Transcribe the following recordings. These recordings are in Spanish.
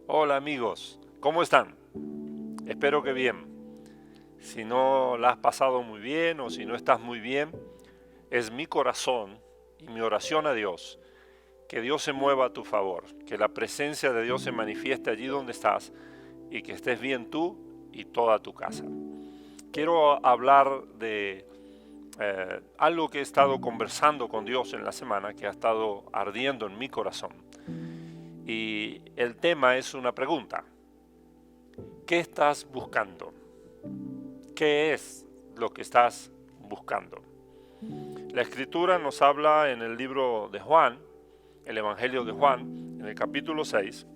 Hola amigos, ¿cómo están? Espero que bien. Si no la has pasado muy bien o si no estás muy bien, es mi corazón y mi oración a Dios que Dios se mueva a tu favor, que la presencia de Dios se manifieste allí donde estás y que estés bien tú y toda tu casa. Quiero hablar de algo que he estado conversando con Dios en la semana, que ha estado ardiendo en mi corazón. Y el tema es una pregunta. ¿Qué estás buscando? ¿Qué es lo que estás buscando? La escritura nos habla en el libro de Juan, el Evangelio de Juan, en el capítulo 6,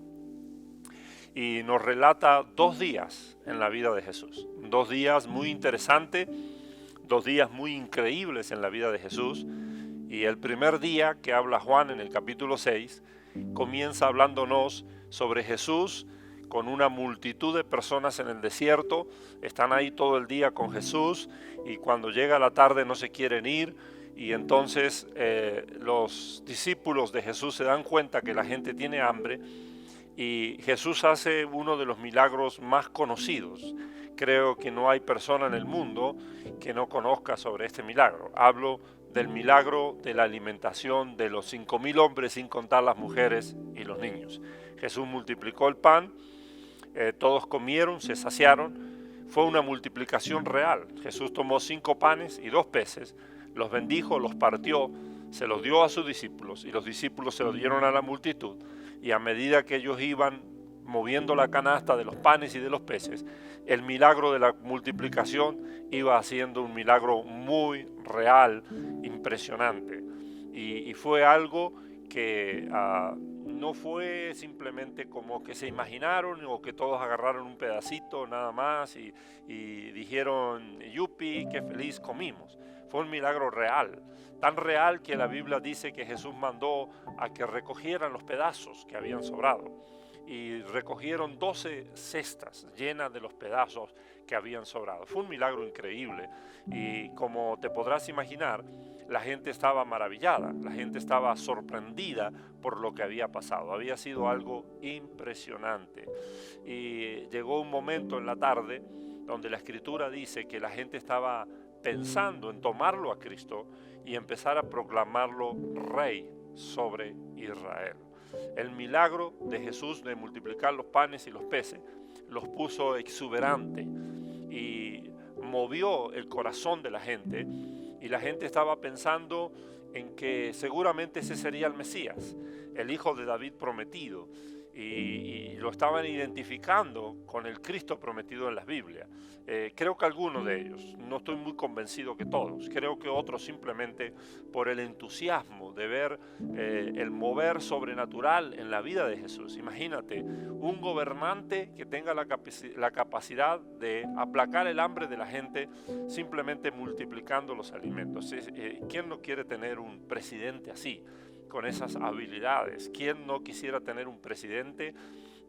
y nos relata 2 días en la vida de Jesús. 2 días muy interesantes, 2 días muy increíbles en la vida de Jesús. Y el primer día que habla Juan en el capítulo 6 comienza hablándonos sobre Jesús con una multitud de personas en el desierto. Están ahí todo el día con Jesús y cuando llega la tarde no se quieren ir. Y entonces los discípulos de Jesús se dan cuenta que la gente tiene hambre y Jesús hace uno de los milagros más conocidos. Creo que no hay persona en el mundo que no conozca sobre este milagro. Hablo del milagro de la alimentación de los 5.000 hombres, sin contar las mujeres y los niños. Jesús multiplicó el pan, todos comieron, se saciaron. Fue una multiplicación real. Jesús tomó 5 panes y 2 peces, los bendijo, los partió, se los dio a sus discípulos y los discípulos se los dieron a la multitud. Y a medida que ellos iban moviendo la canasta de los panes y de los peces, el milagro de la multiplicación iba haciendo un milagro muy real, impresionante. Y fue algo que no fue simplemente como que se imaginaron o que todos agarraron un pedacito nada más y dijeron, yupi, qué feliz comimos. Fue un milagro real, tan real que la Biblia dice que Jesús mandó a que recogieran los pedazos que habían sobrado. Y recogieron 12 cestas llenas de los pedazos que habían sobrado. Fue un milagro increíble y como te podrás imaginar, la gente estaba maravillada, la gente estaba sorprendida por lo que había pasado. Había sido algo impresionante. Y llegó un momento en la tarde donde la escritura dice que la gente estaba pensando en tomarlo a Cristo y empezar a proclamarlo rey sobre Israel. El milagro de Jesús de multiplicar los panes y los peces los puso exuberante y movió el corazón de la gente, y la gente estaba pensando en que seguramente ese sería el Mesías, el hijo de David prometido, y lo estaban identificando con el Cristo prometido en las Biblias. Creo que algunos de ellos, no estoy muy convencido que todos, creo que otros simplemente por el entusiasmo de ver el mover sobrenatural en la vida de Jesús. Imagínate, un gobernante que tenga la capacidad de aplacar el hambre de la gente simplemente multiplicando los alimentos. ¿Quién no quiere tener un presidente así, con esas habilidades? ¿Quién no quisiera tener un presidente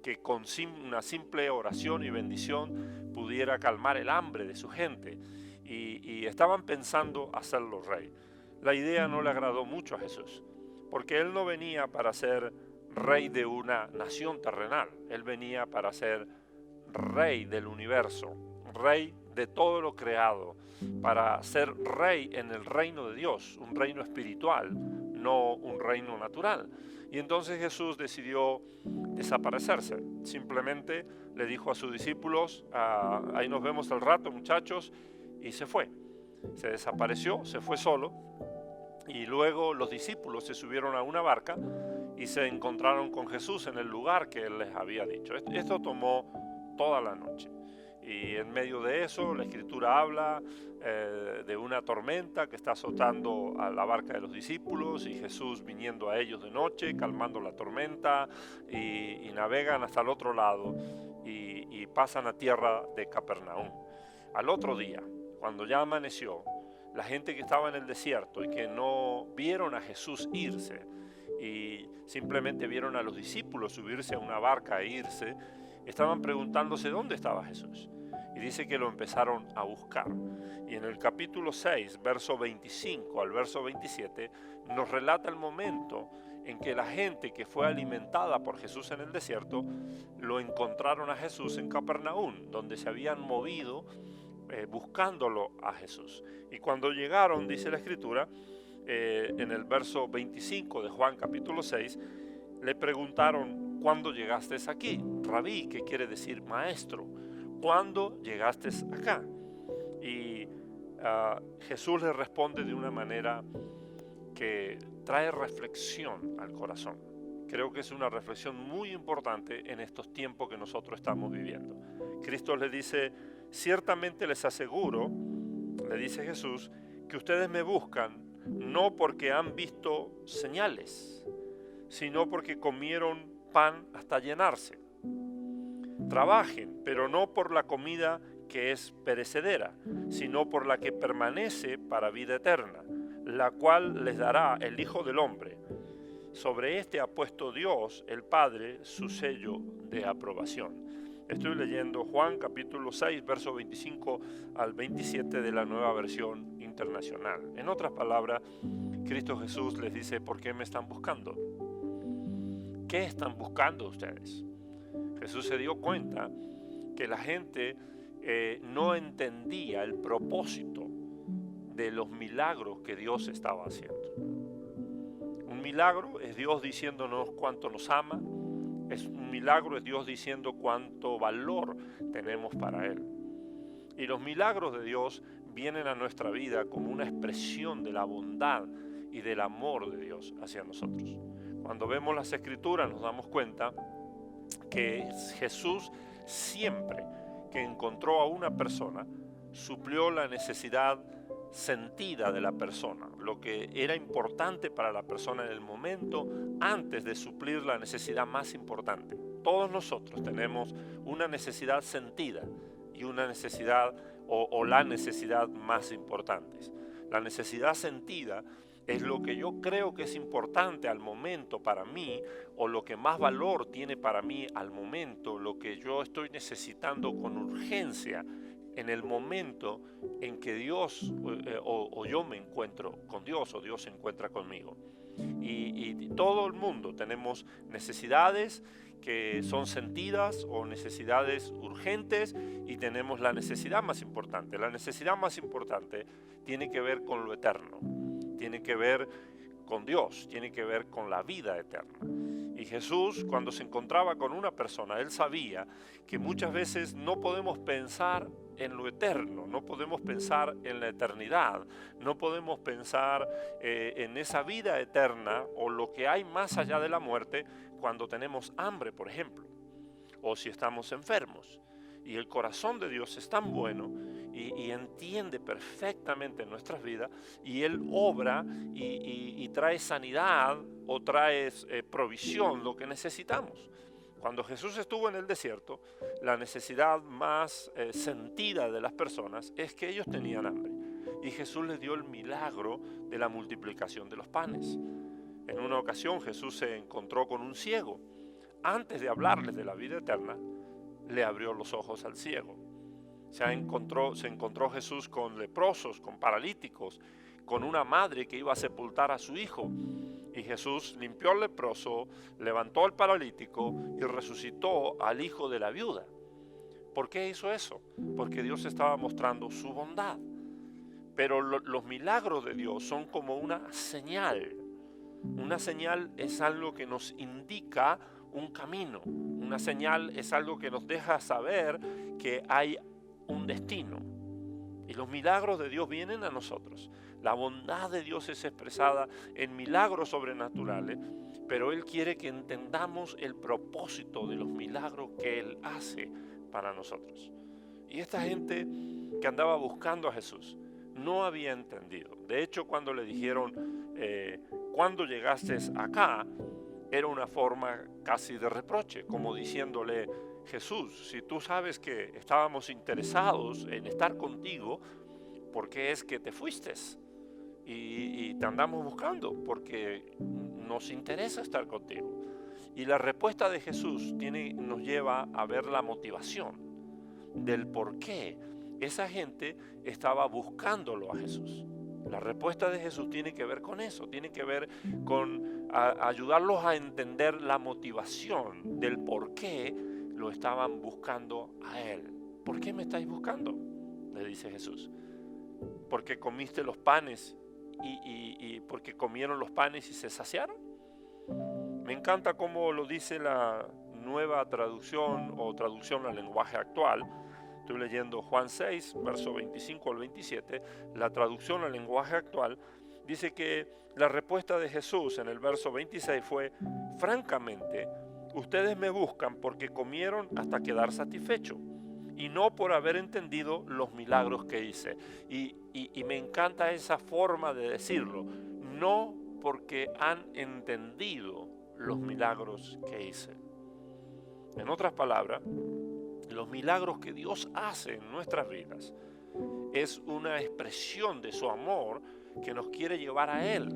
que con una simple oración y bendición pudiera calmar el hambre de su gente? Y estaban pensando hacerlo rey. La idea no le agradó mucho a Jesús, porque él no venía para ser rey de una nación terrenal, él venía para ser rey del universo, rey de todo lo creado, para ser rey en el reino de Dios, un reino espiritual, no un reino natural. Y entonces Jesús decidió desaparecerse. Simplemente le dijo a sus discípulos, ahí nos vemos al rato muchachos, y se fue. Se desapareció, se fue solo, y luego los discípulos se subieron a una barca y se encontraron con Jesús en el lugar que él les había dicho. Esto tomó toda la noche. Y en medio de eso, la escritura habla de una tormenta que está azotando a la barca de los discípulos y Jesús viniendo a ellos de noche, calmando la tormenta, y navegan hasta el otro lado y pasan a tierra de Capernaum. Al otro día, cuando ya amaneció, la gente que estaba en el desierto y que no vieron a Jesús irse y simplemente vieron a los discípulos subirse a una barca e irse, estaban preguntándose dónde estaba Jesús. Y dice que lo empezaron a buscar. Y en el capítulo 6, verso 25 al verso 27, nos relata el momento en que la gente que fue alimentada por Jesús en el desierto, lo encontraron a Jesús en Capernaum, donde se habían movido buscándolo a Jesús. Y cuando llegaron, dice la Escritura, en el verso 25 de Juan capítulo 6, le preguntaron: ¿cuándo llegaste aquí? Rabí, que quiere decir maestro, ¿cuándo llegaste acá? Y Jesús le responde de una manera que trae reflexión al corazón. Creo que es una reflexión muy importante en estos tiempos que nosotros estamos viviendo. Cristo le dice: ciertamente les aseguro, le dice Jesús, que ustedes me buscan no porque han visto señales, sino porque comieron pan hasta llenarse. Trabajen, pero no por la comida que es perecedera, sino por la que permanece para vida eterna, la cual les dará el Hijo del Hombre. Sobre este ha puesto Dios, el Padre, su sello de aprobación. Estoy leyendo Juan capítulo 6, verso 25 al 27 de la Nueva Versión Internacional. En otras palabras, Cristo Jesús les dice: ¿por qué me están buscando? ¿Qué están buscando ustedes? Jesús se dio cuenta que la gente no entendía el propósito de los milagros que Dios estaba haciendo. Un milagro es Dios diciéndonos cuánto nos ama. Es un milagro, es Dios diciendo cuánto valor tenemos para Él. Y los milagros de Dios vienen a nuestra vida como una expresión de la bondad y del amor de Dios hacia nosotros. Cuando vemos las Escrituras nos damos cuenta que Jesús siempre que encontró a una persona suplió la necesidad sentida de la persona, lo que era importante para la persona en el momento antes de suplir la necesidad más importante. Todos nosotros tenemos una necesidad sentida y una necesidad o la necesidad más importantes. La necesidad sentida es lo que yo creo que es importante al momento para mí, o lo que más valor tiene para mí al momento, lo que yo estoy necesitando con urgencia en el momento en que Dios o yo me encuentro con Dios o Dios se encuentra conmigo. Y todo el mundo tenemos necesidades que son sentidas o necesidades urgentes, y tenemos la necesidad más importante. La necesidad más importante tiene que ver con lo eterno, tiene que ver con Dios, tiene que ver con la vida eterna. Y Jesús, cuando se encontraba con una persona, Él sabía que muchas veces no podemos pensar en lo eterno, no podemos pensar en la eternidad, no podemos pensar en esa vida eterna o lo que hay más allá de la muerte cuando tenemos hambre, por ejemplo, o si estamos enfermos. Y el corazón de Dios es tan bueno y entiende perfectamente nuestras vidas, y Él obra y trae sanidad o trae provisión, lo que necesitamos. Cuando Jesús estuvo en el desierto, la necesidad más sentida de las personas es que ellos tenían hambre. Y Jesús les dio el milagro de la multiplicación de los panes. En una ocasión Jesús se encontró con un ciego. Antes de hablarles de la vida eterna, le abrió los ojos al ciego. Se encontró Jesús con leprosos, con paralíticos, con una madre que iba a sepultar a su hijo. Y Jesús limpió al leproso, levantó al paralítico y resucitó al hijo de la viuda. ¿Por qué hizo eso? Porque Dios estaba mostrando su bondad. Pero los milagros de Dios son como una señal. Una señal es algo que nos indica un camino. Una señal es algo que nos deja saber que hay un destino. Y los milagros de Dios vienen a nosotros. La bondad de Dios es expresada en milagros sobrenaturales, pero Él quiere que entendamos el propósito de los milagros que Él hace para nosotros. Y esta gente que andaba buscando a Jesús no había entendido. De hecho, cuando le dijeron, ¿cuándo llegaste acá?, era una forma casi de reproche, como diciéndole: Jesús, si tú sabes que estábamos interesados en estar contigo, ¿por qué es que te fuiste? Y te andamos buscando, porque nos interesa estar contigo. Y la respuesta de Jesús nos lleva a ver la motivación del por qué esa gente estaba buscándolo a Jesús. La respuesta de Jesús tiene que ver con eso, tiene que ver con a ayudarlos a entender la motivación del por qué lo estaban buscando a Él. ¿Por qué me estáis buscando?, le dice Jesús. ¿Porque comiste los panes y porque comieron los panes y se saciaron? Me encanta cómo lo dice la Nueva Traducción o Traducción al Lenguaje Actual. Estoy leyendo Juan 6, verso 25 al 27. La Traducción al Lenguaje Actual dice que la respuesta de Jesús en el verso 26 fue: francamente, ustedes me buscan porque comieron hasta quedar satisfechos y no por haber entendido los milagros que hice. Y me encanta esa forma de decirlo: no porque han entendido los milagros que hice. En otras palabras, los milagros que Dios hace en nuestras vidas es una expresión de su amor que nos quiere llevar a Él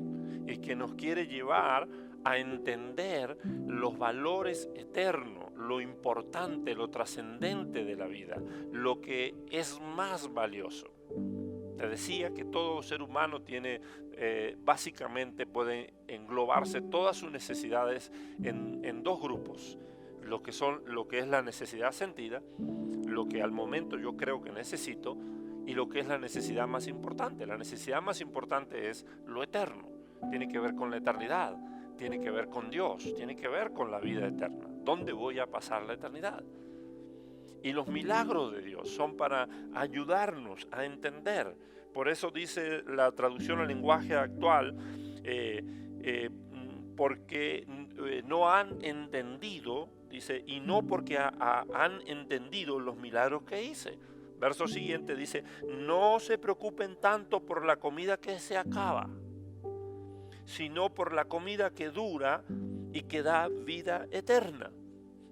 y que nos quiere llevar a entender los valores eternos, lo importante, lo trascendente de la vida, lo que es más valioso. Te decía que todo ser humano tiene, básicamente puede englobarse todas sus necesidades en dos grupos. Lo que es la necesidad sentida, lo que al momento yo creo que necesito, y lo que es la necesidad más importante. La necesidad más importante es lo eterno, tiene que ver con la eternidad, tiene que ver con Dios, tiene que ver con la vida eterna. ¿Dónde voy a pasar la eternidad? Y los milagros de Dios son para ayudarnos a entender. Por eso dice la traducción al lenguaje actual, porque no han entendido, dice, y no porque han entendido los milagros que hice. Verso siguiente dice: no se preocupen tanto por la comida que se acaba, sino por la comida que dura y que da vida eterna.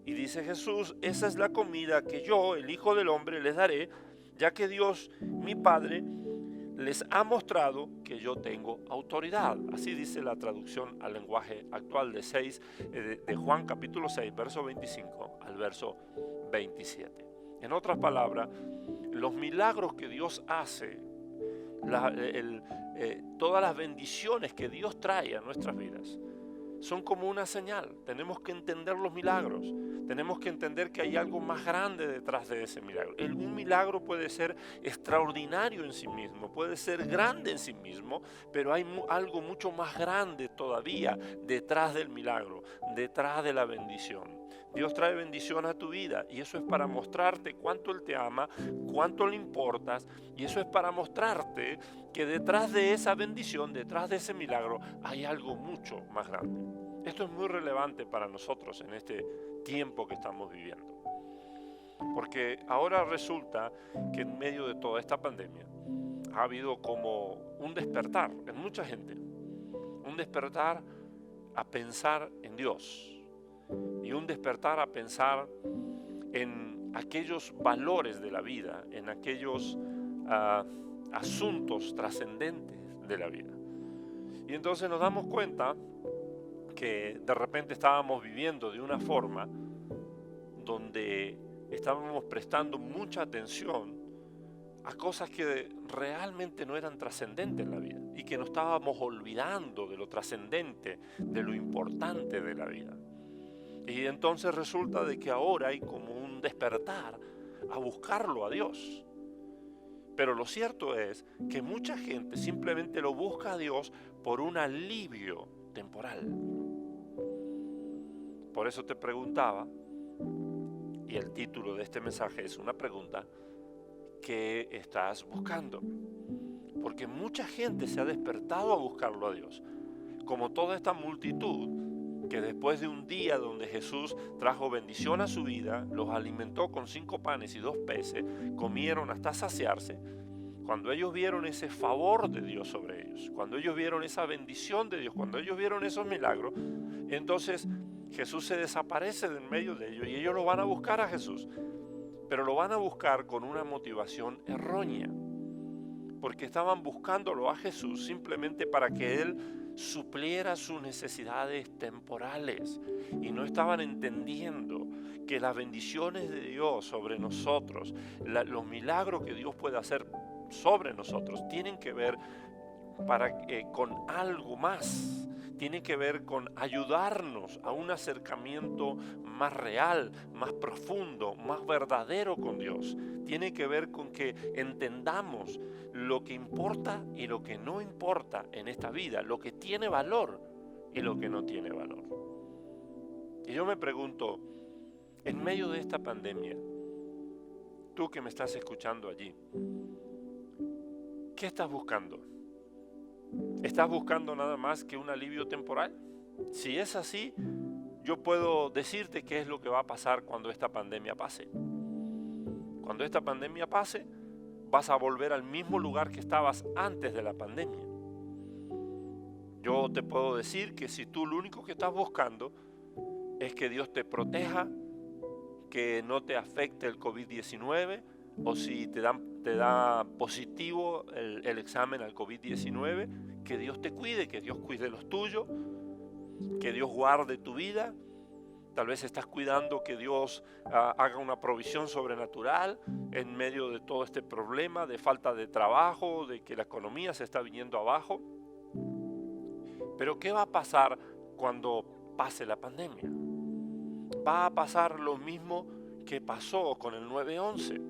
Y dice Jesús: esa es la comida que yo, el Hijo del Hombre, les daré, ya que Dios, mi Padre, les ha mostrado que yo tengo autoridad. Así dice la traducción al lenguaje actual de Juan capítulo 6, verso 25 al verso 27. En otras palabras, los milagros que Dios hace, todas las bendiciones que Dios trae a nuestras vidas, son como una señal. Tenemos que entender los milagros. Tenemos que entender que hay algo más grande detrás de ese milagro. Un milagro puede ser extraordinario en sí mismo, puede ser grande en sí mismo, pero hay algo mucho más grande todavía detrás del milagro, detrás de la bendición. Dios trae bendición a tu vida y eso es para mostrarte cuánto Él te ama, cuánto le importas, y eso es para mostrarte que detrás de esa bendición, detrás de ese milagro, hay algo mucho más grande. Esto es muy relevante para nosotros en este tiempo que estamos viviendo. Porque ahora resulta que en medio de toda esta pandemia ha habido como un despertar en mucha gente, un despertar a pensar en Dios y un despertar a pensar en aquellos valores de la vida, en aquellos asuntos trascendentes de la vida. Y entonces nos damos cuenta que de repente estábamos viviendo de una forma donde estábamos prestando mucha atención a cosas que realmente no eran trascendentes en la vida y que nos estábamos olvidando de lo trascendente, de lo importante de la vida. Y entonces resulta de que ahora hay como un despertar a buscarlo a Dios. Pero lo cierto es que mucha gente simplemente lo busca a Dios por un alivio temporal. Por eso te preguntaba, y el título de este mensaje es una pregunta: ¿qué estás buscando? Porque mucha gente se ha despertado a buscarlo a Dios, como toda esta multitud que después de un día donde Jesús trajo bendición a su vida, los alimentó con 5 panes y 2 peces, comieron hasta saciarse. Cuando ellos vieron ese favor de Dios sobre ellos, cuando ellos vieron esa bendición de Dios, cuando ellos vieron esos milagros, entonces Jesús se desaparece de en medio de ellos y ellos lo van a buscar a Jesús, pero lo van a buscar con una motivación errónea, porque estaban buscándolo a Jesús simplemente para que Él supliera sus necesidades temporales y no estaban entendiendo que las bendiciones de Dios sobre nosotros, los milagros que Dios puede hacer sobre nosotros tienen que ver con algo más, tiene que ver con ayudarnos a un acercamiento más real, más profundo, más verdadero con Dios. Tiene que ver con que entendamos lo que importa y lo que no importa en esta vida, lo que tiene valor y lo que no tiene valor. Y yo me pregunto, en medio de esta pandemia, tú que me estás escuchando allí, ¿qué estás buscando? ¿Estás buscando nada más que un alivio temporal? Si es así, yo puedo decirte qué es lo que va a pasar cuando esta pandemia pase. Cuando esta pandemia pase, vas a volver al mismo lugar que estabas antes de la pandemia. Yo te puedo decir que si tú lo único que estás buscando es que Dios te proteja, que no te afecte el COVID-19, o si te da positivo el examen al COVID-19, que Dios te cuide, que Dios cuide los tuyos, que Dios guarde tu vida. Tal vez estás cuidando que Dios haga una provisión sobrenatural en medio de todo este problema de falta de trabajo, de que la economía se está viniendo abajo. Pero ¿qué va a pasar cuando pase la pandemia? Va a pasar lo mismo que pasó con el 9/11.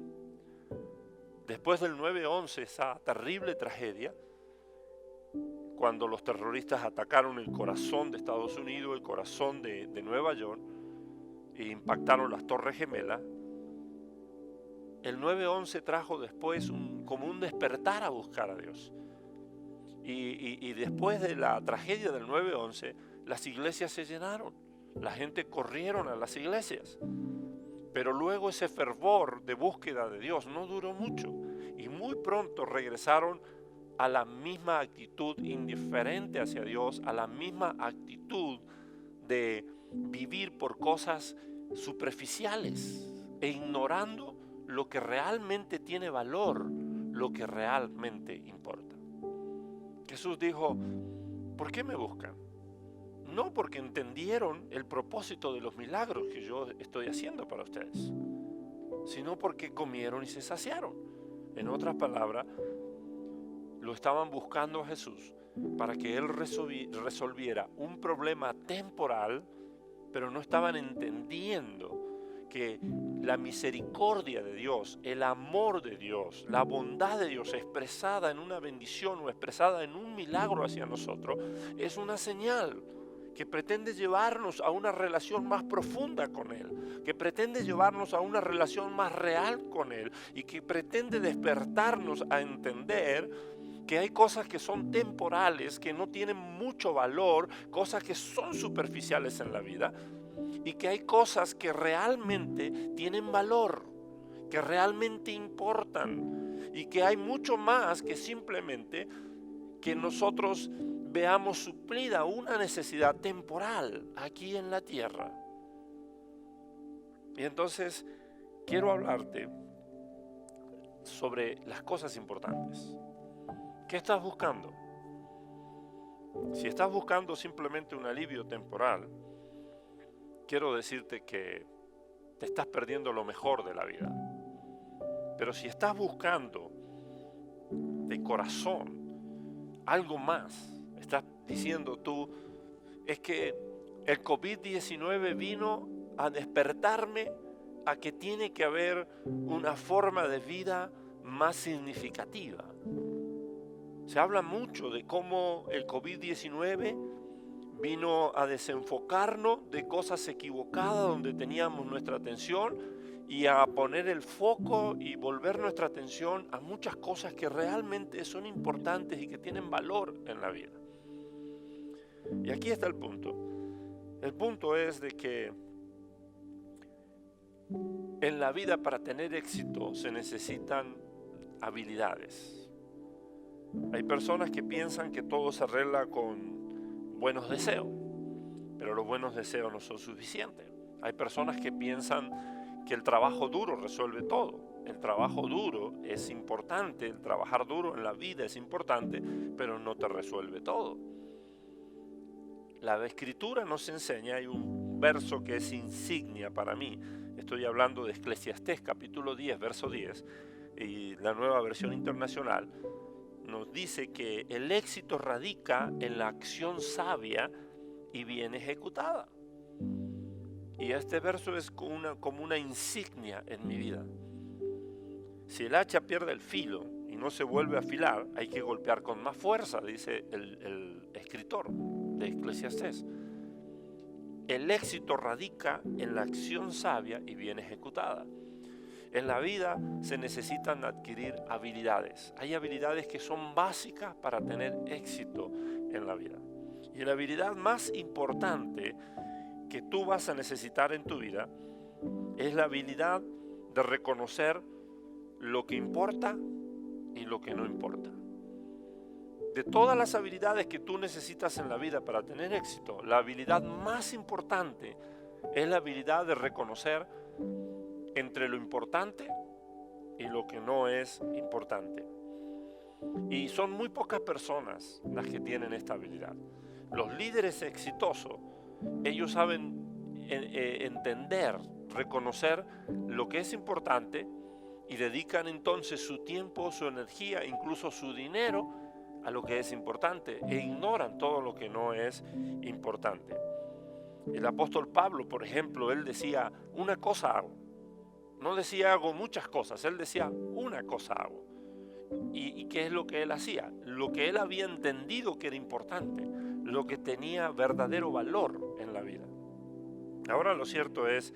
Después del 9/11, esa terrible tragedia, cuando los terroristas atacaron el corazón de Estados Unidos, el corazón de Nueva York, e impactaron las Torres Gemelas, el 9/11 trajo después como un despertar a buscar a Dios. Y después de la tragedia del 9/11, las iglesias se llenaron, la gente corrieron a las iglesias. Pero luego ese fervor de búsqueda de Dios no duró mucho y muy pronto regresaron a la misma actitud indiferente hacia Dios, a la misma actitud de vivir por cosas superficiales e ignorando lo que realmente tiene valor, lo que realmente importa. Jesús dijo, ¿por qué me buscan? No porque entendieron el propósito de los milagros que yo estoy haciendo para ustedes, sino porque comieron y se saciaron. En otras palabras, lo estaban buscando a Jesús para que Él resolviera un problema temporal, pero no estaban entendiendo que la misericordia de Dios, el amor de Dios, la bondad de Dios expresada en una bendición o expresada en un milagro hacia nosotros, es una señal que pretende llevarnos a una relación más profunda con Él, que pretende llevarnos a una relación más real con Él y que pretende despertarnos a entender que hay cosas que son temporales, que no tienen mucho valor, cosas que son superficiales en la vida, y que hay cosas que realmente tienen valor, que realmente importan, y que hay mucho más que simplemente que nosotros veamos suplida una necesidad temporal aquí en la tierra. Y entonces quiero hablarte sobre las cosas importantes. ¿Qué estás buscando? Si estás buscando simplemente un alivio temporal, quiero decirte que te estás perdiendo lo mejor de la vida. Pero si estás buscando de corazón algo más, estás diciendo tú, es que el COVID-19 vino a despertarme a que tiene que haber una forma de vida más significativa. Se habla mucho de cómo el COVID-19 vino a desenfocarnos de cosas equivocadas donde teníamos nuestra atención y a poner el foco y volver nuestra atención a muchas cosas que realmente son importantes y que tienen valor en la vida. Y aquí está el punto. El punto es de que en la vida para tener éxito se necesitan habilidades. Hay personas que piensan que todo se arregla con buenos deseos, pero los buenos deseos no son suficientes. Hay personas que piensan que el trabajo duro resuelve todo. El trabajo duro es importante, el trabajar duro en la vida es importante, pero no te resuelve todo. La Escritura nos enseña, hay un verso que es insignia para mí. Estoy hablando de Eclesiastés capítulo 10, verso 10, y la Nueva Versión Internacional nos dice que el éxito radica en la acción sabia y bien ejecutada. Y este verso es como una insignia en mi vida. Si el hacha pierde el filo y no se vuelve a afilar, hay que golpear con más fuerza, dice el escritor de Eclesiastés. El éxito radica en la acción sabia y bien ejecutada. En la vida se necesitan adquirir habilidades. Hay habilidades que son básicas para tener éxito en la vida. Y la habilidad más importante que tú vas a necesitar en tu vida es la habilidad de reconocer lo que importa y lo que no importa. De todas las habilidades que tú necesitas en la vida para tener éxito, la habilidad más importante es la habilidad de reconocer entre lo importante y lo que no es importante. Y son muy pocas personas las que tienen esta habilidad. Los líderes exitosos, ellos saben entender, reconocer lo que es importante y dedican entonces su tiempo, su energía, incluso su dinero a lo que es importante e ignoran todo lo que no es importante. El apóstol Pablo, por ejemplo, él decía, una cosa hago. No decía hago muchas cosas, él decía una cosa hago. ¿Y qué es lo que él hacía? Lo que él había entendido que era importante, lo que tenía verdadero valor en la vida. Ahora lo cierto es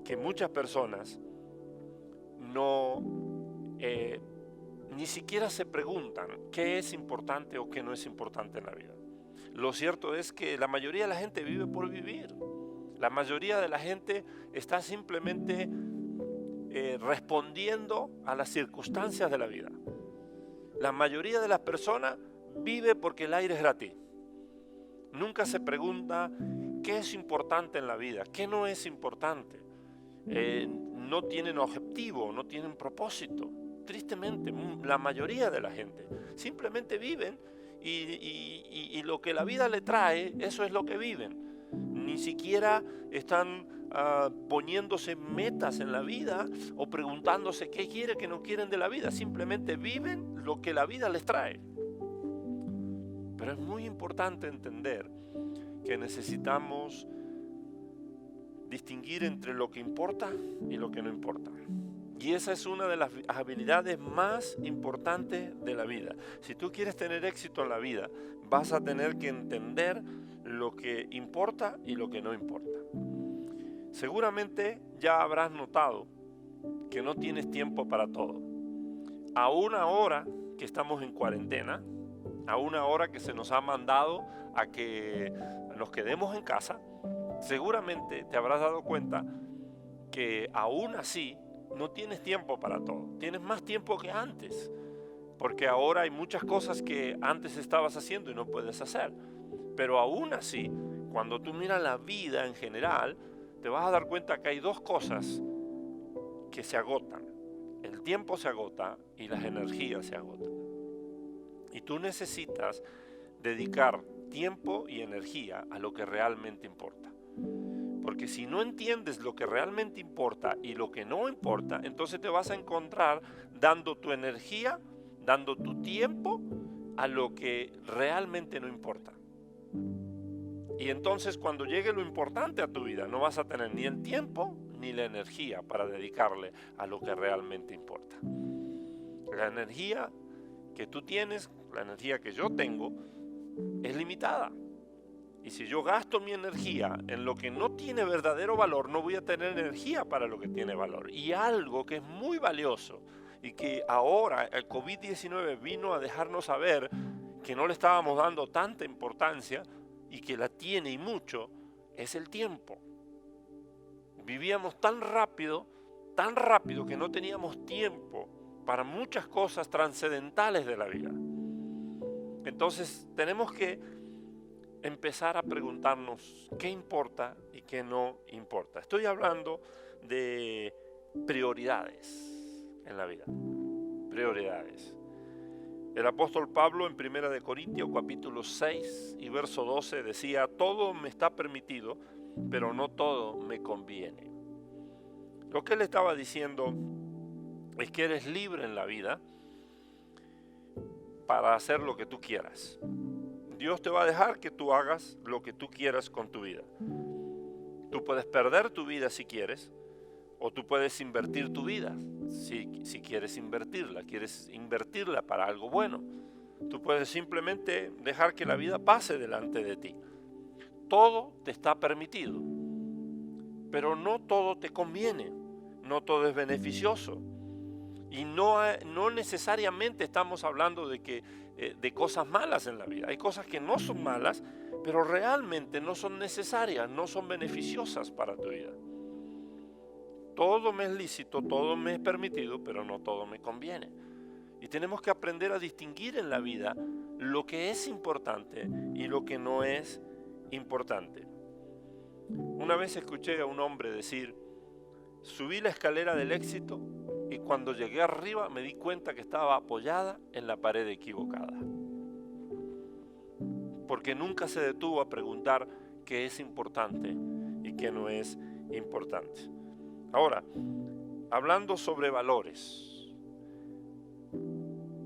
que muchas personas ni siquiera se preguntan qué es importante o qué no es importante en la vida. Lo cierto es que la mayoría de la gente vive por vivir. La mayoría de la gente está simplemente respondiendo a las circunstancias de la vida. La mayoría de las personas vive porque el aire es gratis. Nunca se pregunta qué es importante en la vida, qué no es importante. No tienen objetivo, no tienen propósito. Tristemente, la mayoría de la gente simplemente viven y lo que la vida le trae, eso es lo que viven. Ni siquiera están poniéndose metas en la vida o preguntándose qué quieren, qué no quieren de la vida. Simplemente viven lo que la vida les trae. Pero es muy importante entender que necesitamos distinguir entre lo que importa y lo que no importa. Y esa es una de las habilidades más importantes de la vida. Si tú quieres tener éxito en la vida, vas a tener que entender lo que importa y lo que no importa. Seguramente ya habrás notado que no tienes tiempo para todo. Aún ahora que estamos en cuarentena, aún ahora que se nos ha mandado a que nos quedemos en casa, seguramente te habrás dado cuenta que aún así no tienes tiempo para todo. Tienes más tiempo que antes, porque ahora hay muchas cosas que antes estabas haciendo y no puedes hacer. Pero aún así, cuando tú miras la vida en general, te vas a dar cuenta que hay dos cosas que se agotan. El tiempo se agota y las energías se agotan. Y tú necesitas dedicar tiempo y energía a lo que realmente importa. Porque si no entiendes lo que realmente importa y lo que no importa, entonces te vas a encontrar dando tu energía, dando tu tiempo a lo que realmente no importa. Y entonces cuando llegue lo importante a tu vida, no vas a tener ni el tiempo ni la energía para dedicarle a lo que realmente importa. La energía que tú tienes, la energía que yo tengo, es limitada. Y si yo gasto mi energía en lo que no tiene verdadero valor, no voy a tener energía para lo que tiene valor. Y algo que es muy valioso y que ahora el COVID-19 vino a dejarnos saber que no le estábamos dando tanta importancia y que la tiene y mucho, es el tiempo. Vivíamos tan rápido que no teníamos tiempo para muchas cosas trascendentales de la vida. Entonces tenemos que empezar a preguntarnos qué importa y qué no importa. Estoy hablando de prioridades en la vida. Prioridades. El apóstol Pablo en 1 Corintios capítulo 6 y verso 12 decía, todo me está permitido, pero no todo me conviene. Lo que él estaba diciendo es que eres libre en la vida, para hacer lo que tú quieras. Dios te va a dejar que tú hagas lo que tú quieras con tu vida. Tú puedes perder tu vida si quieres, o tú puedes invertir tu vida si quieres invertirla para algo bueno. Tú puedes simplemente dejar que la vida pase delante de ti. Todo te está permitido, pero no todo te conviene, no todo es beneficioso. Y no necesariamente estamos hablando de cosas malas en la vida. Hay cosas que no son malas, pero realmente no son necesarias, no son beneficiosas para tu vida. Todo me es lícito, todo me es permitido, pero no todo me conviene. Y tenemos que aprender a distinguir en la vida lo que es importante y lo que no es importante. Una vez escuché a un hombre decir: subí la escalera del éxito y cuando llegué arriba me di cuenta que estaba apoyada en la pared equivocada. Porque nunca se detuvo a preguntar qué es importante y qué no es importante. Ahora, hablando sobre valores,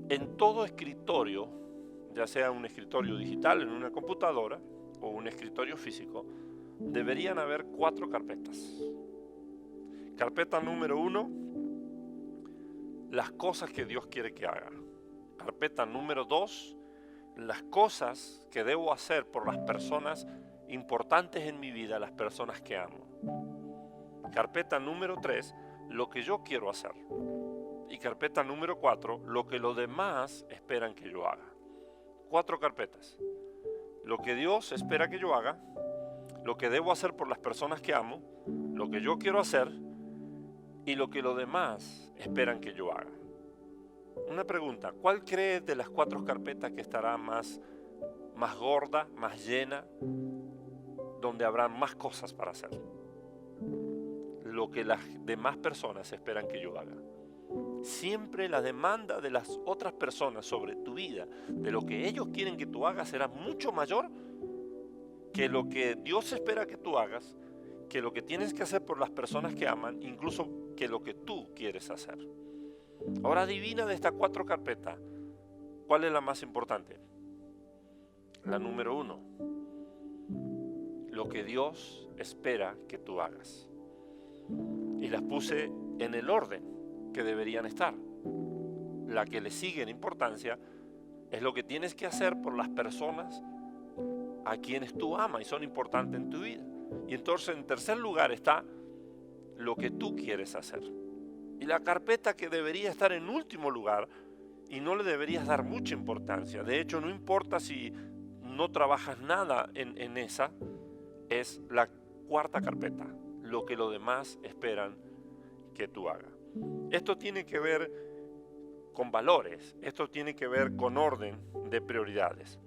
en todo escritorio, ya sea un escritorio digital en una computadora o un escritorio físico, deberían haber 4 carpetas. Carpeta número 1, las cosas que Dios quiere que haga. Carpeta número 2, las cosas que debo hacer por las personas importantes en mi vida, las personas que amo. Carpeta número 3, lo que yo quiero hacer. Y carpeta número 4, lo que los demás esperan que yo haga. 4 carpetas. Lo que Dios espera que yo haga, lo que debo hacer por las personas que amo, lo que yo quiero hacer y lo que los demás esperan que yo haga. Una pregunta: ¿cuál crees de las 4 carpetas que estará más gorda, más llena, donde habrá más cosas para hacer? Lo que las demás personas esperan que yo haga. Siempre la demanda de las otras personas sobre tu vida, de lo que ellos quieren que tú hagas, será mucho mayor que lo que Dios espera que tú hagas, que lo que tienes que hacer por las personas que aman, incluso que lo que tú quieres hacer. Ahora adivina de estas 4 carpetas, ¿cuál es la más importante? La número 1, lo que Dios espera que tú hagas. Y las puse en el orden que deberían estar. La que le sigue en importancia es lo que tienes que hacer por las personas a quienes tú amas y son importantes en tu vida. Y entonces en tercer lugar está lo que tú quieres hacer. Y la carpeta que debería estar en último lugar, y no le deberías dar mucha importancia, de hecho no importa si no trabajas nada en esa, es la 4ª carpeta, lo que los demás esperan que tú hagas. Esto tiene que ver con valores, esto tiene que ver con orden de prioridades.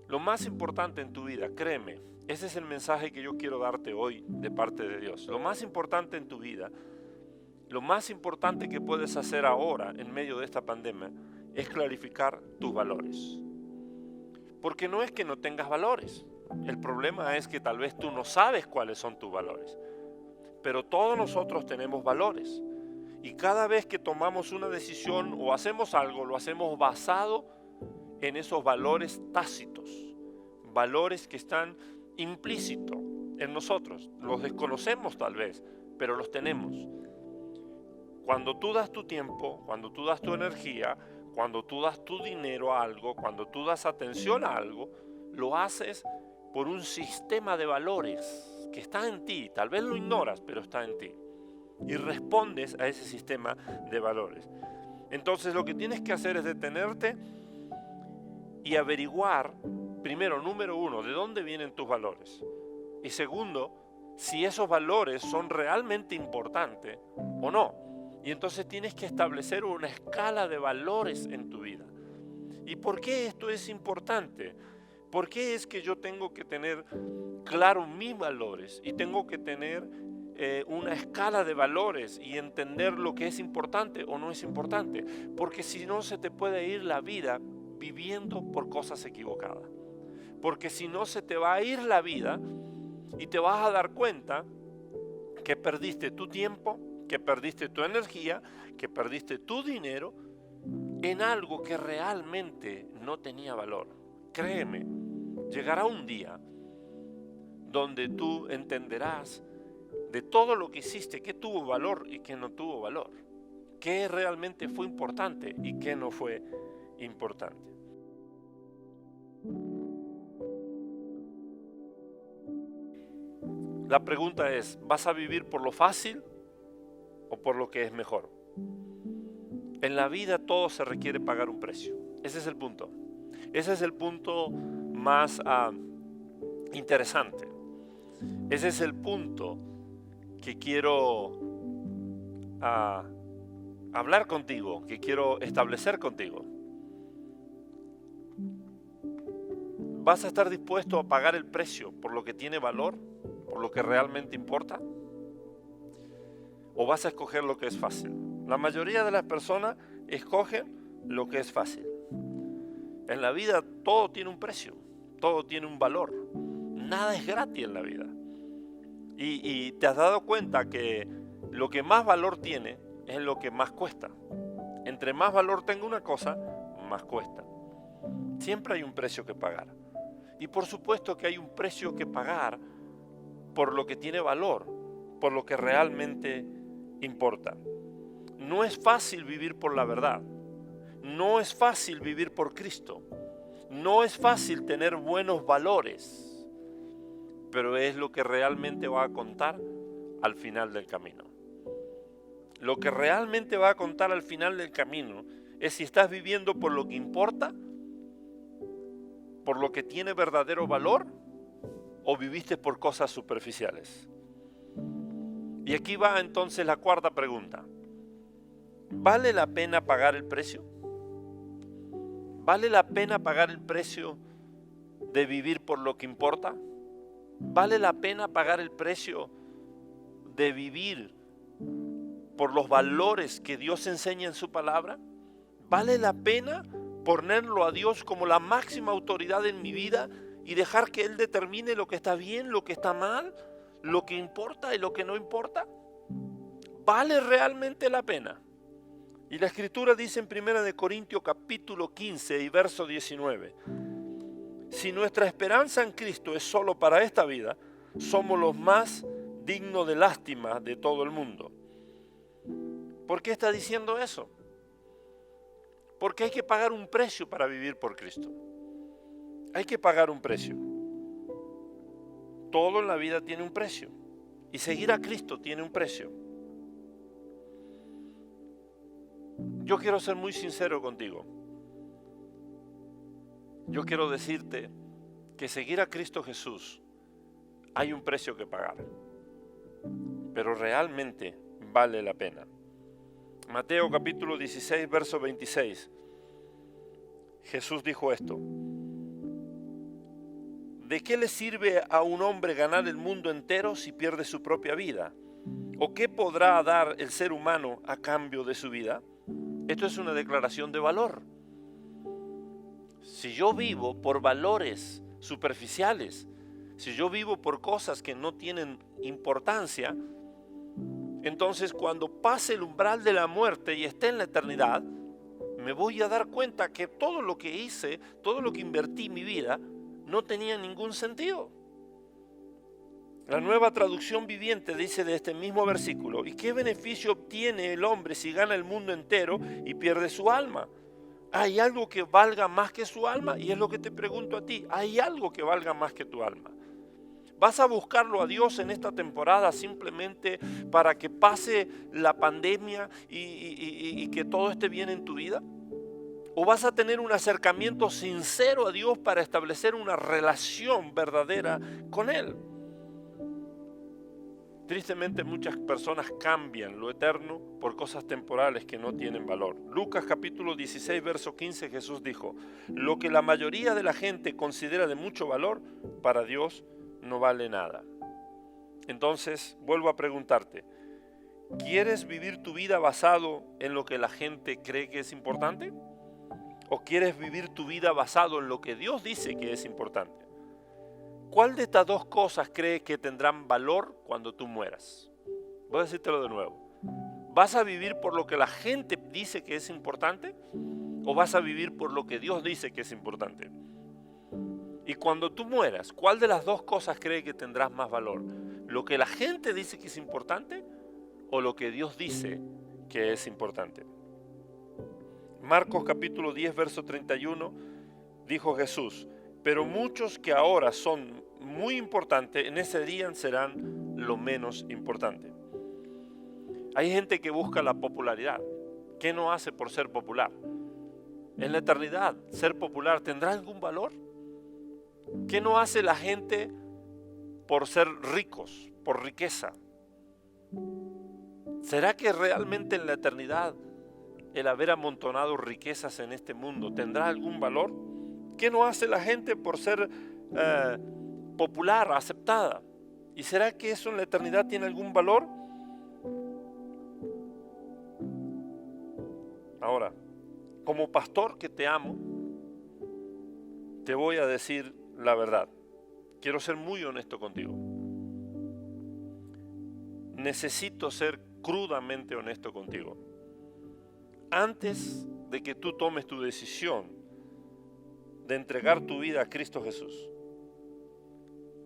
Lo más importante en tu vida, créeme, ese es el mensaje que yo quiero darte hoy de parte de Dios. Lo más importante en tu vida, lo más importante que puedes hacer ahora en medio de esta pandemia es clarificar tus valores. Porque no es que no tengas valores, el problema es que tal vez tú no sabes cuáles son tus valores. Pero todos nosotros tenemos valores y cada vez que tomamos una decisión o hacemos algo, lo hacemos basado en esos valores tácitos, valores que están implícitos en nosotros. Los desconocemos tal vez, pero los tenemos. Cuando tú das tu tiempo, cuando tú das tu energía, cuando tú das tu dinero a algo, cuando tú das atención a algo, lo haces por un sistema de valores que está en ti. Tal vez lo ignoras, pero está en ti. Y respondes a ese sistema de valores. Entonces lo que tienes que hacer es detenerte y averiguar, primero, número 1, de dónde vienen tus valores. Y segundo, si esos valores son realmente importantes o no. Y entonces tienes que establecer una escala de valores en tu vida. ¿Y por qué esto es importante? ¿Por qué es que yo tengo que tener claro mis valores y tengo que tener una escala de valores y entender lo que es importante o no es importante? Porque si no, se te puede ir la vida viviendo por cosas equivocadas. Porque si no, se te va a ir la vida y te vas a dar cuenta que perdiste tu tiempo, que perdiste tu energía, que perdiste tu dinero en algo que realmente no tenía valor. Créeme, llegará un día donde tú entenderás de todo lo que hiciste, qué tuvo valor y qué no tuvo valor, qué realmente fue importante y qué no fue importante. La pregunta es, ¿vas a vivir por lo fácil o por lo que es mejor? En la vida todo se requiere pagar un precio. Ese es el punto. Ese es el punto más interesante. Ese es el punto que quiero hablar contigo, que quiero establecer contigo. ¿Vas a estar dispuesto a pagar el precio por lo que tiene valor, por lo que realmente importa? ¿O vas a escoger lo que es fácil? La mayoría de las personas escogen lo que es fácil. En la vida todo tiene un precio, todo tiene un valor. Nada es gratis en la vida. Y te has dado cuenta que lo que más valor tiene es lo que más cuesta. Entre más valor tenga una cosa, más cuesta. Siempre hay un precio que pagar. Y por supuesto que hay un precio que pagar por lo que tiene valor, por lo que realmente importa. No es fácil vivir por la verdad. No es fácil vivir por Cristo. No es fácil tener buenos valores, pero es lo que realmente va a contar al final del camino. Lo que realmente va a contar al final del camino es si estás viviendo por lo que importa, por lo que tiene verdadero valor, o viviste por cosas superficiales. Y aquí va entonces la cuarta pregunta. ¿Vale la pena pagar el precio? ¿Vale la pena pagar el precio de vivir por lo que importa? ¿Vale la pena pagar el precio de vivir por los valores que Dios enseña en su palabra? ¿Vale la pena ponerlo a Dios como la máxima autoridad en mi vida y dejar que Él determine lo que está bien, lo que está mal, lo que importa y lo que no importa? ¿Vale realmente la pena? Y la Escritura dice en 1 Corintios capítulo 15 y verso 19, si nuestra esperanza en Cristo es solo para esta vida, somos los más dignos de lástima de todo el mundo. ¿Por qué está diciendo eso? Porque hay que pagar un precio para vivir por Cristo. Hay que pagar un precio. Todo en la vida tiene un precio. Y seguir a Cristo tiene un precio. Yo quiero ser muy sincero contigo. Yo quiero decirte que seguir a Cristo Jesús hay un precio que pagar. Pero realmente vale la pena. Mateo capítulo 16, verso 26. Jesús dijo esto. ¿De qué le sirve a un hombre ganar el mundo entero si pierde su propia vida? ¿O qué podrá dar el ser humano a cambio de su vida? Esto es una declaración de valor. Si yo vivo por valores superficiales, si yo vivo por cosas que no tienen importancia, entonces cuando pase el umbral de la muerte y esté en la eternidad, me voy a dar cuenta que todo lo que hice, todo lo que invertí en mi vida, no tenía ningún sentido. La Nueva Traducción Viviente dice de este mismo versículo, ¿y qué beneficio obtiene el hombre si gana el mundo entero y pierde su alma? ¿Hay algo que valga más que su alma? Y es lo que te pregunto a ti, ¿hay algo que valga más que tu alma? ¿Vas a buscarlo a Dios en esta temporada simplemente para que pase la pandemia y que todo esté bien en tu vida? ¿O vas a tener un acercamiento sincero a Dios para establecer una relación verdadera con Él? Tristemente muchas personas cambian lo eterno por cosas temporales que no tienen valor. Lucas capítulo 16, verso 15, Jesús dijo, lo que la mayoría de la gente considera de mucho valor, para Dios no vale nada. Entonces, vuelvo a preguntarte, ¿quieres vivir tu vida basado en lo que la gente cree que es importante? ¿O quieres vivir tu vida basado en lo que Dios dice que es importante? ¿Cuál de estas dos cosas crees que tendrán valor cuando tú mueras? Voy a decírtelo de nuevo. ¿Vas a vivir por lo que la gente dice que es importante? ¿O vas a vivir por lo que Dios dice que es importante? Y cuando tú mueras, ¿cuál de las dos cosas cree que tendrás más valor? ¿Lo que la gente dice que es importante o lo que Dios dice que es importante? Marcos capítulo 10, verso 31, dijo Jesús: pero muchos que ahora son muy importantes, en ese día serán lo menos importante. Hay gente que busca la popularidad. ¿Qué no hace por ser popular? En la eternidad, ser popular, ¿tendrá algún valor? ¿Qué no hace la gente por ser ricos, por riqueza? ¿Será que realmente en la eternidad el haber amontonado riquezas en este mundo tendrá algún valor? ¿Qué no hace la gente por ser popular, aceptada? ¿Y será que eso en la eternidad tiene algún valor? Ahora, como pastor que te amo, te voy a decir la verdad. Quiero ser muy honesto contigo. Necesito ser crudamente honesto contigo. Antes de que tú tomes tu decisión de entregar tu vida a Cristo Jesús,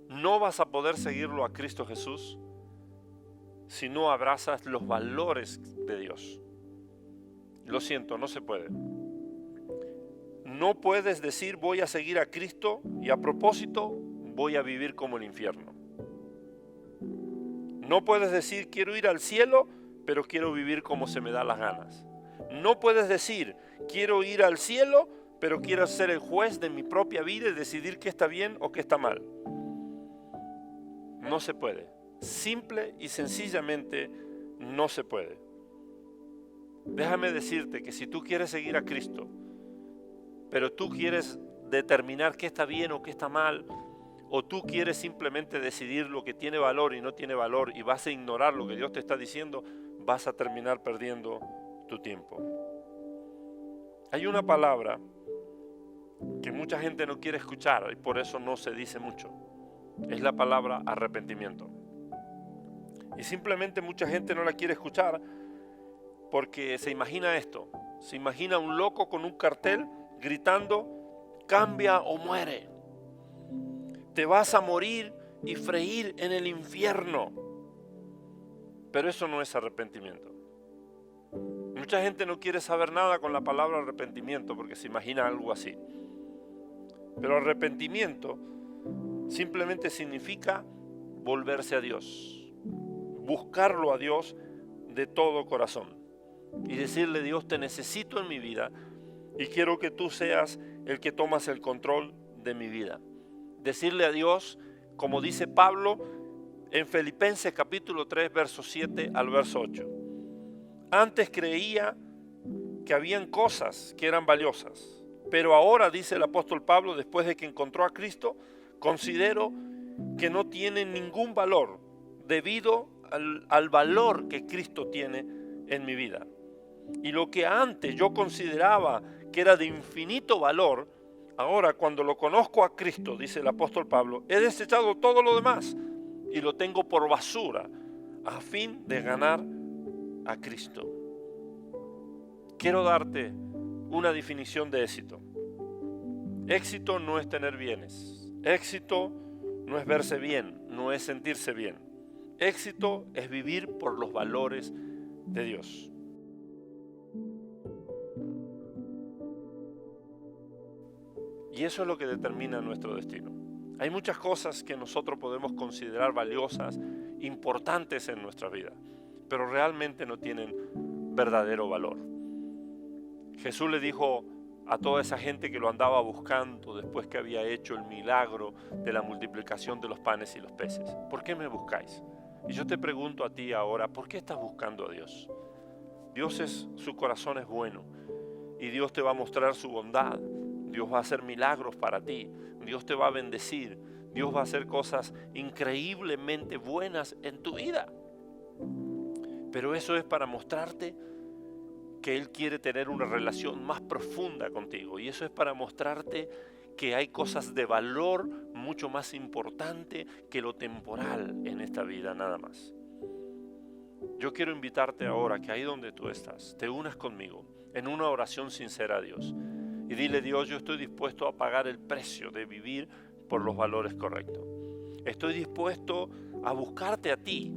no vas a poder seguirlo a Cristo Jesús si no abrazas los valores de Dios. Lo siento, no se puede. No puedes decir voy a seguir a Cristo y a propósito voy a vivir como el infierno. No puedes decir quiero ir al cielo, pero quiero vivir como se me da las ganas. No puedes decir quiero ir al cielo, pero quiero ser el juez de mi propia vida y decidir qué está bien o qué está mal. No se puede. Simple y sencillamente no se puede. Déjame decirte que si tú quieres seguir a Cristo, pero tú quieres determinar qué está bien o qué está mal, o tú quieres simplemente decidir lo que tiene valor y no tiene valor y vas a ignorar lo que Dios te está diciendo, vas a terminar perdiendo tu tiempo. Hay una palabra que mucha gente no quiere escuchar y por eso no se dice mucho. Es la palabra arrepentimiento. Y simplemente mucha gente no la quiere escuchar porque se imagina esto. Se imagina un loco con un cartel gritando: cambia o muere. Te vas a morir y freír en el infierno. Pero eso no es arrepentimiento. Mucha gente no quiere saber nada con la palabra arrepentimiento porque se imagina algo así. Pero arrepentimiento simplemente significa volverse a Dios, buscarlo a Dios de todo corazón y decirle: Dios, te necesito en mi vida y quiero que tú seas el que tomas el control de mi vida. Decirle a Dios, como dice Pablo en Filipenses capítulo 3, verso 7 al verso 8. Antes creía que habían cosas que eran valiosas, pero ahora, dice el apóstol Pablo, después de que encontró a Cristo, considero que no tienen ningún valor debido al valor que Cristo tiene en mi vida. Y lo que antes yo consideraba que era de infinito valor, ahora cuando lo conozco a Cristo, dice el apóstol Pablo, he desechado todo lo demás y lo tengo por basura a fin de ganar a Cristo. Quiero darte una definición de éxito. Éxito no es tener bienes. Éxito no es verse bien, no es sentirse bien. Éxito es vivir por los valores de Dios. Y eso es lo que determina nuestro destino. Hay muchas cosas que nosotros podemos considerar valiosas, importantes en nuestra vida, pero realmente no tienen verdadero valor. Jesús le dijo a toda esa gente que lo andaba buscando después que había hecho el milagro de la multiplicación de los panes y los peces: ¿por qué me buscáis? Y yo te pregunto a ti ahora, ¿por qué estás buscando a Dios? Su corazón es bueno y Dios te va a mostrar su bondad. Dios va a hacer milagros para ti. Dios te va a bendecir. Dios va a hacer cosas increíblemente buenas en tu vida. Pero eso es para mostrarte que Él quiere tener una relación más profunda contigo. Y eso es para mostrarte que hay cosas de valor mucho más importante que lo temporal en esta vida, nada más. Yo quiero invitarte ahora que ahí donde tú estás, te unas conmigo en una oración sincera a Dios. Y dile: Dios, yo estoy dispuesto a pagar el precio de vivir por los valores correctos. Estoy dispuesto a buscarte a ti.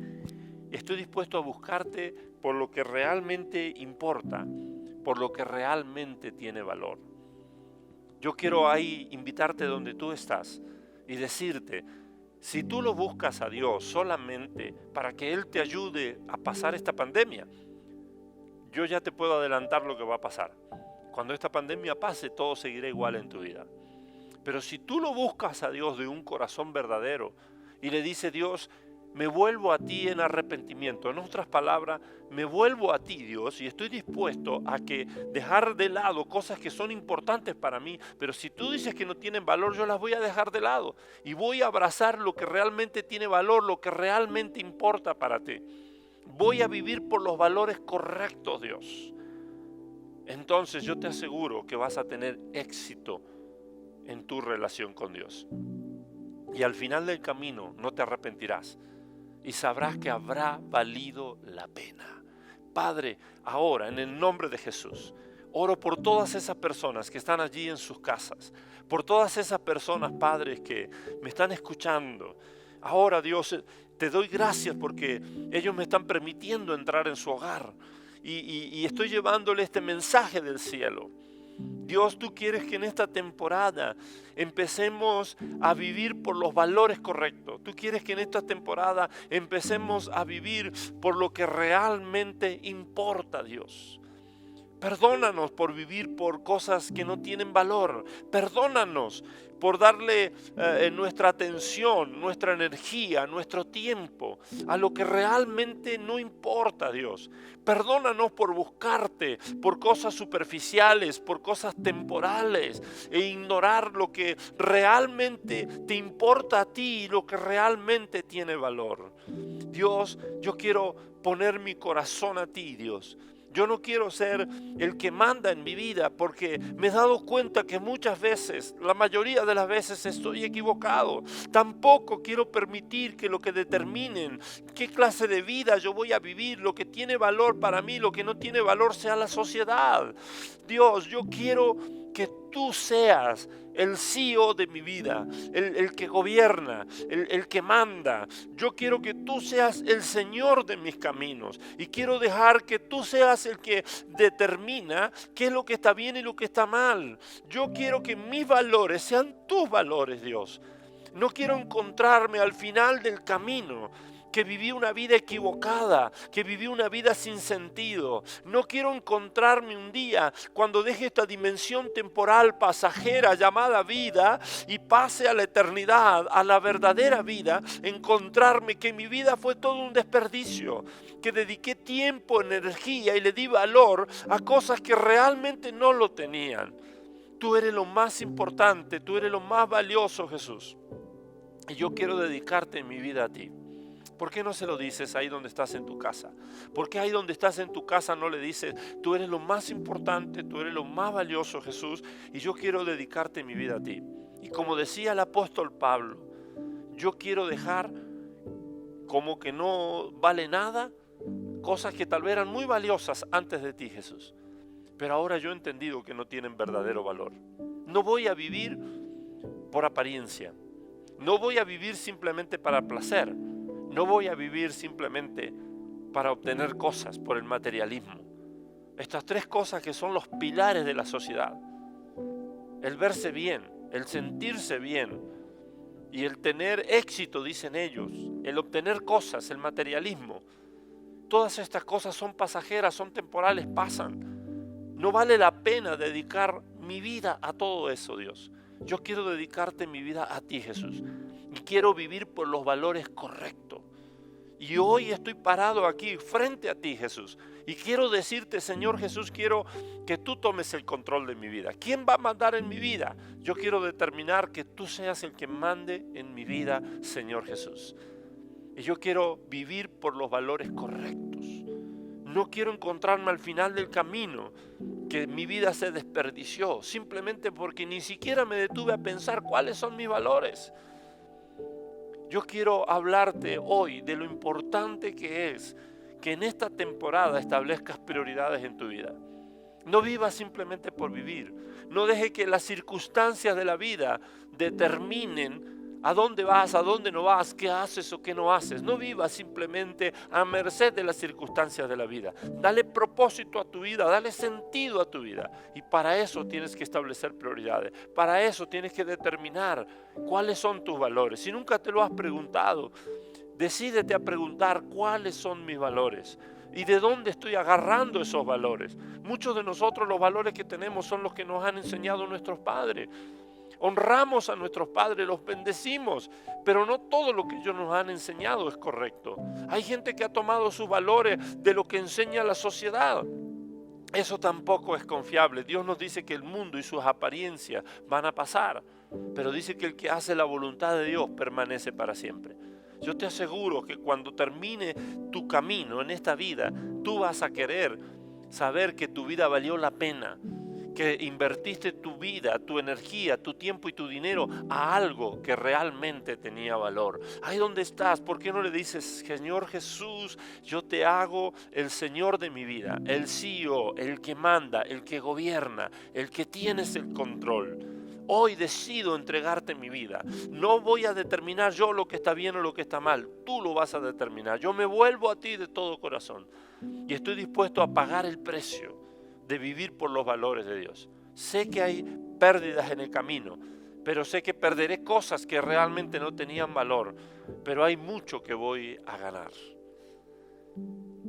Estoy dispuesto a buscarte por lo que realmente importa, por lo que realmente tiene valor. Yo quiero ahí invitarte donde tú estás y decirte: si tú lo buscas a Dios solamente para que Él te ayude a pasar esta pandemia, yo ya te puedo adelantar lo que va a pasar. Cuando esta pandemia pase, todo seguirá igual en tu vida. Pero si tú lo buscas a Dios de un corazón verdadero y le dices: Dios, me vuelvo a ti en arrepentimiento. En otras palabras, me vuelvo a ti, Dios, y estoy dispuesto a que dejar de lado cosas que son importantes para mí, pero si tú dices que no tienen valor, yo las voy a dejar de lado y voy a abrazar lo que realmente tiene valor, lo que realmente importa para ti. Voy a vivir por los valores correctos, Dios. Entonces yo te aseguro que vas a tener éxito en tu relación con Dios. Y al final del camino no te arrepentirás y sabrás que habrá valido la pena. Padre, ahora en el nombre de Jesús, oro por todas esas personas que están allí en sus casas, por todas esas personas, padres, que me están escuchando. Ahora, Dios, te doy gracias porque ellos me están permitiendo entrar en su hogar y estoy llevándole este mensaje del cielo. Dios, tú quieres que en esta temporada empecemos a vivir por los valores correctos. Tú quieres que en esta temporada empecemos a vivir por lo que realmente importa, Dios. Perdónanos por vivir por cosas que no tienen valor. Perdónanos por darle nuestra atención, nuestra energía, nuestro tiempo a lo que realmente no importa, Dios. Perdónanos por buscarte por cosas superficiales, por cosas temporales e ignorar lo que realmente te importa a ti y lo que realmente tiene valor. Dios, yo quiero poner mi corazón a ti, Dios. Yo no quiero ser el que manda en mi vida porque me he dado cuenta que muchas veces, la mayoría de las veces estoy equivocado. Tampoco quiero permitir que lo que determinen qué clase de vida yo voy a vivir, lo que tiene valor para mí, lo que no tiene valor sea la sociedad. Dios, yo quiero que tú seas el CEO de mi vida, el que gobierna, el que manda. Yo quiero que tú seas el Señor de mis caminos y quiero dejar que tú seas el que determina qué es lo que está bien y lo que está mal. Yo quiero que mis valores sean tus valores, Dios. No quiero encontrarme al final del camino que viví una vida equivocada, que viví una vida sin sentido. No quiero encontrarme un día cuando deje esta dimensión temporal pasajera llamada vida y pase a la eternidad, a la verdadera vida, encontrarme que mi vida fue todo un desperdicio, que dediqué tiempo, energía y le di valor a cosas que realmente no lo tenían. Tú eres lo más importante, tú eres lo más valioso, Jesús. Y yo quiero dedicarte mi vida a ti. ¿Por qué no se lo dices ahí donde estás en tu casa? ¿Por qué ahí donde estás en tu casa no le dices: tú eres lo más importante, tú eres lo más valioso, Jesús, y yo quiero dedicarte mi vida a ti? Y como decía el apóstol Pablo, yo quiero dejar como que no vale nada cosas que tal vez eran muy valiosas antes de ti, Jesús. Pero ahora yo he entendido que no tienen verdadero valor. No voy a vivir por apariencia. No voy a vivir simplemente para placer. No voy a vivir simplemente para obtener cosas por el materialismo. Estas tres cosas que son los pilares de la sociedad. El verse bien, el sentirse bien y el tener éxito, dicen ellos. El obtener cosas, el materialismo. Todas estas cosas son pasajeras, son temporales, pasan. No vale la pena dedicar mi vida a todo eso, Dios. Yo quiero dedicarte mi vida a ti, Jesús. Y quiero vivir por los valores correctos. Y hoy estoy parado aquí frente a ti, Jesús. Y quiero decirte: Señor Jesús, quiero que tú tomes el control de mi vida. ¿Quién va a mandar en mi vida? Yo quiero determinar que tú seas el que mande en mi vida, Señor Jesús. Y yo quiero vivir por los valores correctos. No quiero encontrarme al final del camino que mi vida se desperdició simplemente porque ni siquiera me detuve a pensar cuáles son mis valores. Yo quiero hablarte hoy de lo importante que es que en esta temporada establezcas prioridades en tu vida. No vivas simplemente por vivir. No deje que las circunstancias de la vida determinen a dónde vas, a dónde no vas, qué haces o qué no haces. No vivas simplemente a merced de las circunstancias de la vida. Dale propósito a tu vida, dale sentido a tu vida. Y para eso tienes que establecer prioridades. Para eso tienes que determinar cuáles son tus valores. Si nunca te lo has preguntado, decídete a preguntar cuáles son mis valores. ¿Y de dónde estoy agarrando esos valores? Muchos de nosotros los valores que tenemos son los que nos han enseñado nuestros padres. Honramos a nuestros padres, los bendecimos, pero no todo lo que ellos nos han enseñado es correcto. Hay gente que ha tomado sus valores de lo que enseña la sociedad. Eso tampoco es confiable. Dios nos dice que el mundo y sus apariencias van a pasar, pero dice que el que hace la voluntad de Dios permanece para siempre. Yo te aseguro que cuando termine tu camino en esta vida, tú vas a querer saber que tu vida valió la pena, que invertiste tu vida, tu energía, tu tiempo y tu dinero a algo que realmente tenía valor. Ahí donde estás, ¿por qué no le dices, Señor Jesús, yo te hago el Señor de mi vida, el CEO, el que manda, el que gobierna, el que tienes el control? Hoy decido entregarte mi vida. No voy a determinar yo lo que está bien o lo que está mal. Tú lo vas a determinar. Yo me vuelvo a ti de todo corazón. Y estoy dispuesto a pagar el precio de vivir por los valores de Dios. Sé que hay pérdidas en el camino, pero sé que perderé cosas que realmente no tenían valor. Pero hay mucho que voy a ganar.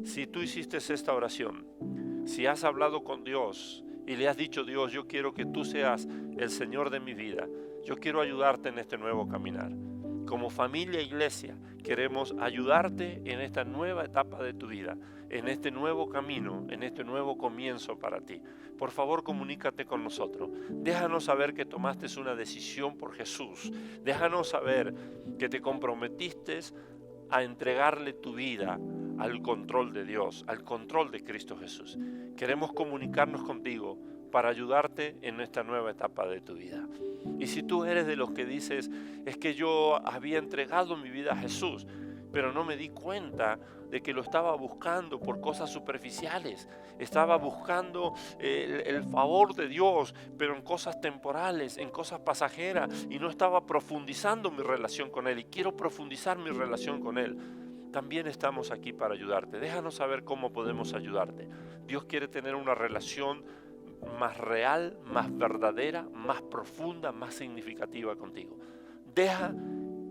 Si tú hiciste esta oración, si has hablado con Dios y le has dicho, Dios, yo quiero que tú seas el Señor de mi vida, yo quiero ayudarte en este nuevo caminar. Como familia e iglesia queremos ayudarte en esta nueva etapa de tu vida, en este nuevo camino, en este nuevo comienzo para ti. Por favor, comunícate con nosotros. Déjanos saber que tomaste una decisión por Jesús. Déjanos saber que te comprometiste a entregarle tu vida al control de Dios, al control de Cristo Jesús. Queremos comunicarnos contigo para ayudarte en esta nueva etapa de tu vida. Y si tú eres de los que dices, es que yo había entregado mi vida a Jesús, pero no me di cuenta de que lo estaba buscando por cosas superficiales, estaba buscando el favor de Dios, pero en cosas temporales, en cosas pasajeras, y no estaba profundizando mi relación con Él, y quiero profundizar mi relación con Él. También estamos aquí para ayudarte. Déjanos saber cómo podemos ayudarte. Dios quiere tener una relación más real, más verdadera, más profunda, más significativa contigo. Deja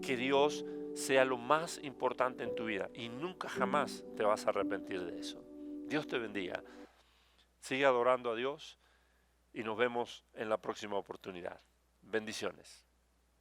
que Dios sea lo más importante en tu vida y nunca jamás te vas a arrepentir de eso. Dios te bendiga. Sigue adorando a Dios y nos vemos en la próxima oportunidad. Bendiciones.